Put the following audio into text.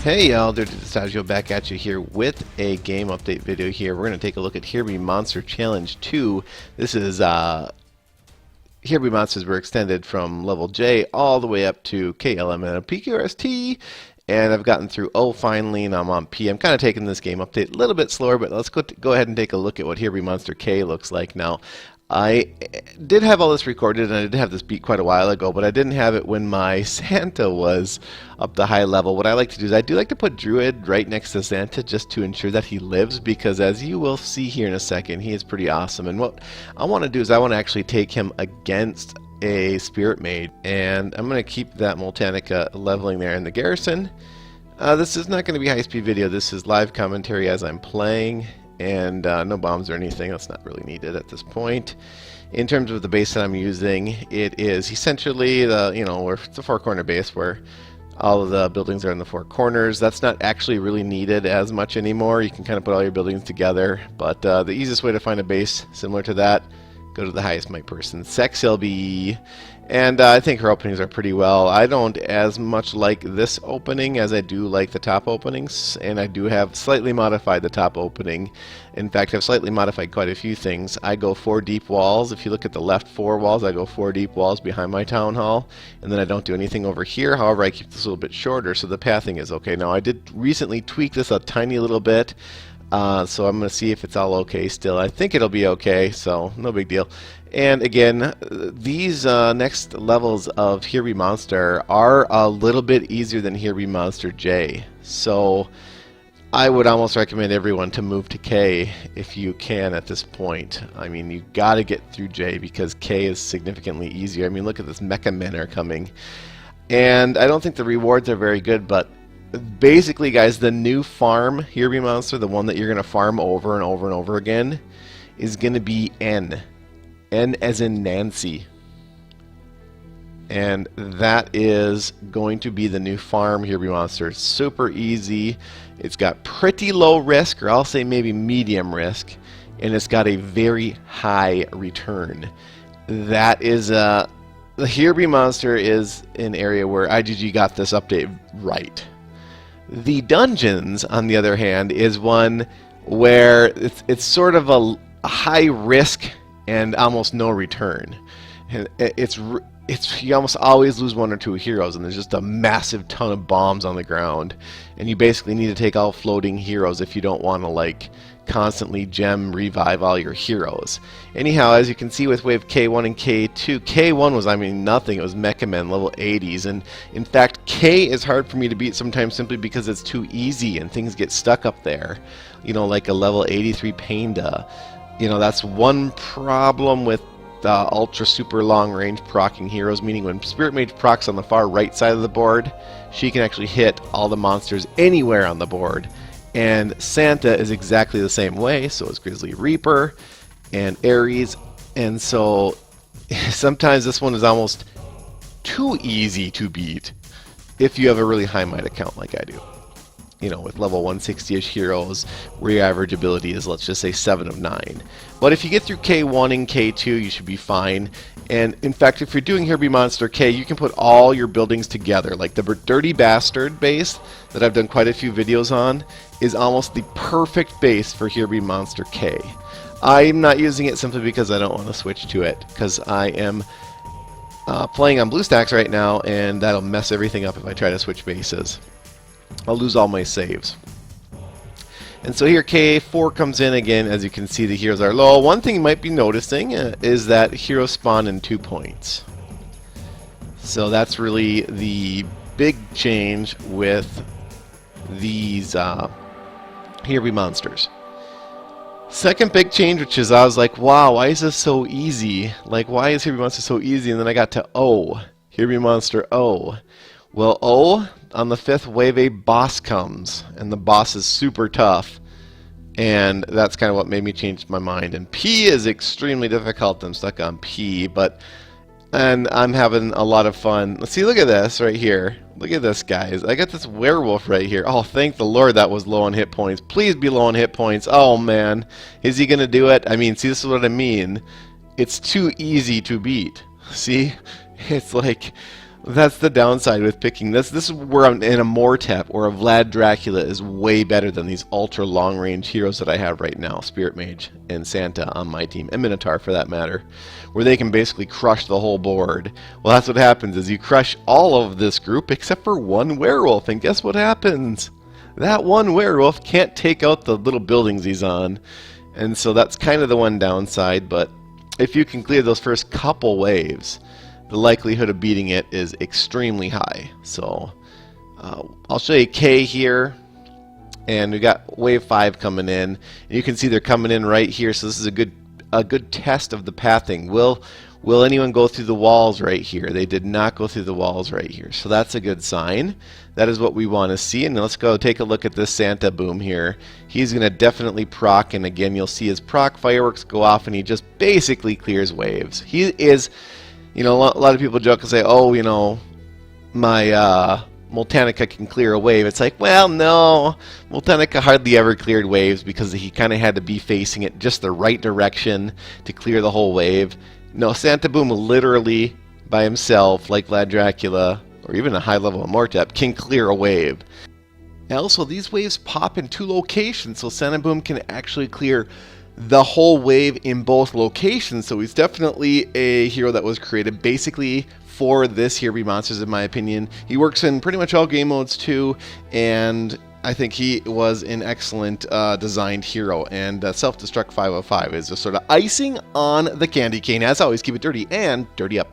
Hey y'all, Distaggio back at you here with a game update video here. We're going to take a look at Here Be Monster Challenge 2. This is Here Be Monsters were extended from level J all the way up to KLM and a PQRST. And I've gotten through O finally, and I'm on P. I'm kind of taking this game update a little bit slower, but let's go ahead and take a look at what Here Be Monster K looks like now. I did have all this recorded, and I did have this beat quite a while ago, but I didn't have it when my Santa was up to high level. What I like to do is I do like to put Druid right next to Santa just to ensure that he lives, because as you will see here in a second, he is pretty awesome. And what I want to do is I want to actually take him against a Spirit Mage, and I'm going to keep that Moltanica leveling there in the garrison. This is not going to be high-speed video. This is live commentary as I'm playing. And no bombs or anything. That's not really needed at this point. In terms of the base that I'm using, it is essentially it's a four-corner base where all of the buildings are in the four corners. That's not actually really needed as much anymore. You can kind of put all your buildings together, but the easiest way to find a base similar to that, go to the highest might person, Sex LB, and I think her openings are pretty well. I don't as much like this opening as I do like the top openings, and I do have slightly modified the top opening. In fact, I've slightly modified quite a few things. I go 4 deep walls. If you look at the left 4 walls, I go 4 deep walls behind my town hall, and then I don't do anything over here. However, I keep this a little bit shorter, so the pathing is okay. Now, I did recently tweak this a tiny little bit, so I'm going to see if it's all okay still. I think it'll be okay, so no big deal. And again, these next levels of Here Be Monster are a little bit easier than Here Be Monster J. So I would almost recommend everyone to move to K if you can at this point. I mean, you got to get through J because K is significantly easier. I mean, look at this, Mecha Men are coming. And I don't think the rewards are very good, but basically, guys, the new farm, Here Be Monster, the one that you're going to farm over and over and over again, is going to be N. N as in Nancy. And that is going to be the new farm Here Be Monster. It's super easy. It's got pretty low risk, or I'll say maybe medium risk, and it's got a very high return. That is the Here Be Monster is an area where IGG got this update right. The dungeons, on the other hand, is one where it's sort of a high risk and almost no return. And you almost always lose 1 or 2 heroes, and there's just a massive ton of bombs on the ground, and you basically need to take all floating heroes if you don't want to like constantly gem revive all your heroes. Anyhow, as you can see with wave K1 and K2, K1 was, I mean, nothing. It was Mecha Men level 80s, and in fact K is hard for me to beat sometimes simply because it's too easy and things get stuck up there, you know, like a level 83 Painda. You know, that's one problem with ultra super long range proccing heroes, meaning when Spirit Mage procs on the far right side of the board, she can actually hit all the monsters anywhere on the board. And Santa is exactly the same way, so is Grizzly Reaper and Ares, and so sometimes this one is almost too easy to beat if you have a really high might account like I do. You know, with level 160-ish heroes, where your average ability is, let's just say, 7 of 9. But if you get through K1 and K2, you should be fine. And in fact, if you're doing Here Be Monster K, you can put all your buildings together. Like the Dirty Bastard base that I've done quite a few videos on is almost the perfect base for Here Be Monster K. I'm not using it simply because I don't want to switch to it, because I am playing on BlueStacks right now, and that'll mess everything up if I try to switch bases. I'll lose all my saves. And so here K4 comes in again. As you can see, the heroes are low. One thing you might be noticing is that heroes spawn in 2 points. So that's really the big change with these Here Be Monsters. Second big change, which is I was like, wow, why is this so easy? Like, why is Here Be Monster so easy? And then I got to O, Here Be Monster O. Well, O, on the 5th wave, a boss comes, and the boss is super tough, and that's kind of what made me change my mind. And P is extremely difficult. I'm stuck on P, and I'm having a lot of fun. Let's see, look at this right here. Look at this, guys. I got this werewolf right here. Oh, thank the Lord that was low on hit points. Please be low on hit points. Oh, man. Is he going to do it? I mean, see, this is what I mean. It's too easy to beat. See? It's like That's the downside with picking this. This is where I'm in a Mortep or a Vlad Dracula is way better than these ultra long range heroes that I have right now, Spirit Mage and Santa on my team, and Minotaur for that matter, where they can basically crush the whole board. Well, that's what happens is you crush all of this group except for one werewolf, and guess what happens? That one werewolf can't take out the little buildings he's on, and so that's kind of the one downside. But if you can clear those first couple waves, the likelihood of beating it is extremely high. So I'll show you K here, and we got wave 5 coming in, and you can see they're coming in right here. So this is a good test of the pathing. Will anyone go through the walls right here? They did not go through the walls right here, so that's a good sign. That is what we want to see. And let's go take a look at this Santa boom here. He's going to definitely proc, and again you'll see his proc fireworks go off, and he just basically clears waves. He is, you know, a lot of people joke and say, oh, you know, my Multanica can clear a wave. It's like, well, no, Multanica hardly ever cleared waves because he kind of had to be facing it just the right direction to clear the whole wave. No, Santa Boom literally by himself, like Vlad Dracula or even a high level of Mortep, can clear a wave. And also, these waves pop in 2 locations, so Santa Boom can actually clear the whole wave in both locations. So he's definitely a hero that was created basically for this here Be Monsters, in my opinion. He works in pretty much all game modes too, and I think he was an excellent designed hero. And Self-Destruct 505 is just sort of icing on the candy cane. As always, keep it dirty and dirty up.